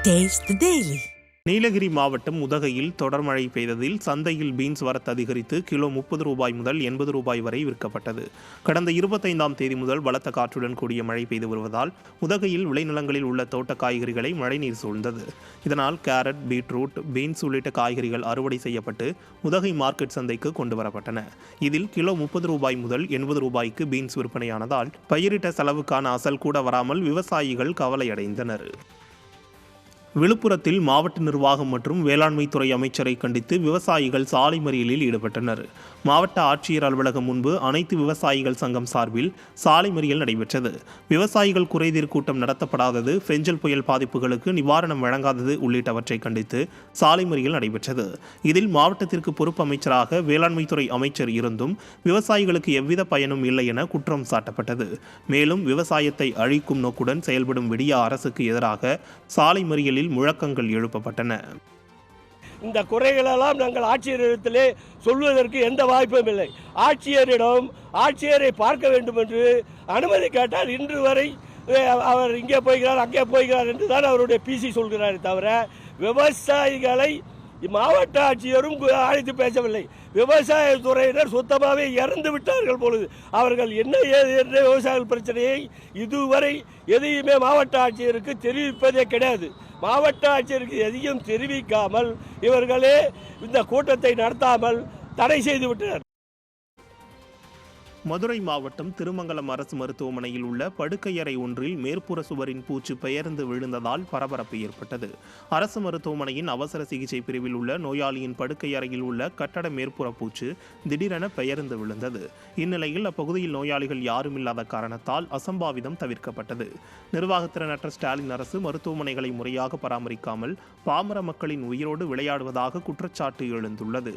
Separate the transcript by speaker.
Speaker 1: Taste the Daily.
Speaker 2: Nilgiri மாவட்டம் உதகையில் தொடர் மழை பெய்ததில் சந்தையில் பீன்ஸ் வரத்து அதிகரித்து கிலோ 30 ரூபாய் முதல் 80 ரூபாய் வரை விற்கப்பட்டது. கடந்த 25ஆம் தேதி முதல் பலத்த காற்றுடன் கூடிய மழை பெய்து வருவதால் உதகையில் விளைநிலங்களில் உள்ள தோட்ட காய்கறிகளை மழைநீர் சூழ்ந்தது. இதனால் கேரட், பீட்ரூட், பீன்ஸ் உள்ளிட்ட காய்கறிகள் அறுவடை செய்யப்பட்டு உதகை மார்க்கெட் சந்தைக்கு கொண்டு வரப்பட்டன. இதில் கிலோ 30 ரூபாய் முதல் 80 ரூபாய்க்கு பீன்ஸ் விற்பனையானதால் பயிரிட்ட செலவுக்கான அசல் கூட வராமல் விவசாயிகள் கவலையடைந்தனர். விழுப்புரத்தில் மாவட்ட நிர்வாகம் மற்றும் வேளாண்மை துறை அமைச்சரை கண்டித்து விவசாயிகள் சாலை மறியலில் ஈடுபட்டனர். மாவட்ட ஆட்சியர் அலுவலகம் முன்பு அனைத்து விவசாயிகள் சங்கம் சார்பில் சாலை மறியல் நடைபெற்றது. விவசாயிகள் குறைதீர் கூட்டம் நடத்தப்படாதது, பெஞ்சல் புயல் பாதிப்புகளுக்கு நிவாரணம் வழங்காதது உள்ளிட்டவற்றை கண்டித்து சாலை மறியல் நடைபெற்றது. இதில் மாவட்டத்திற்கு பொறுப்பு அமைச்சராக வேளாண்மை துறை அமைச்சர் இருந்தும் விவசாயிகளுக்கு எவ்வித பயனும் இல்லை என குற்றம் சாட்டப்பட்டது. மேலும் விவசாயத்தை அழிக்கும் நோக்குடன் செயல்படும் விடிய அரசுக்கு எதிராக சாலை மறியலில் முழக்கங்கள் எழுப்பப்பட்டன.
Speaker 3: இந்த குறைகளெல்லாம் நாங்கள் ஆட்சியரிடத்திலே சொல்வதற்கு எந்த வாய்ப்பும் இல்லை. ஆட்சியரை பார்க்க வேண்டும் என்று அனுமதி கேட்டால் இன்று வரை அவர் இங்கே போய்கிறார் அங்கே போய்கிறார் என்று தான் அவருடைய பிசி சொல்கிறாரே தவிர விவசாயிகளை மாவட்ட ஆட்சியரும் அழைத்து பேசவில்லை. விவசாயத்துறையினர் சுத்தமாகவே இறந்து விட்டார்கள் பொழுது அவர்கள் என்ன என்ற விவசாயிகள் பிரச்சனையை இதுவரை எதையுமே மாவட்ட ஆட்சியருக்கு தெரிவிப்பதே கிடையாது. மாவட்ட ஆட்சியருக்கு எதையும் தெரிவிக்காமல் இவர்களே இந்த கூட்டத்தை நடத்தாமல் தடை செய்து விட்டனர்.
Speaker 2: மதுரை மாவட்டம் திருமங்கலம் அரசு மருத்துவமனையில் உள்ள படுக்கையறை ஒன்றில் மேற்புற சுவரின் பூச்சு பெயர்ந்து விழுந்ததால் பரபரப்பு ஏற்பட்டது. அரசு மருத்துவமனையின் அவசர சிகிச்சை பிரிவில் உள்ள நோயாளியின் படுக்கையறையில் உள்ள கட்டட மேற்புற பூச்சு திடீரென பெயர்ந்து விழுந்தது. இந்நிலையில் அப்பகுதியில் நோயாளிகள் யாரும் இல்லாத காரணத்தால் அசம்பாவிதம் தவிர்க்கப்பட்டது. நிர்வாகத்திறனற்ற ஸ்டாலின் அரசு மருத்துவமனைகளை முறையாக பராமரிக்காமல் பாமர மக்களின் உயிரோடு விளையாடுவதாக குற்றச்சாட்டு எழுந்துள்ளது.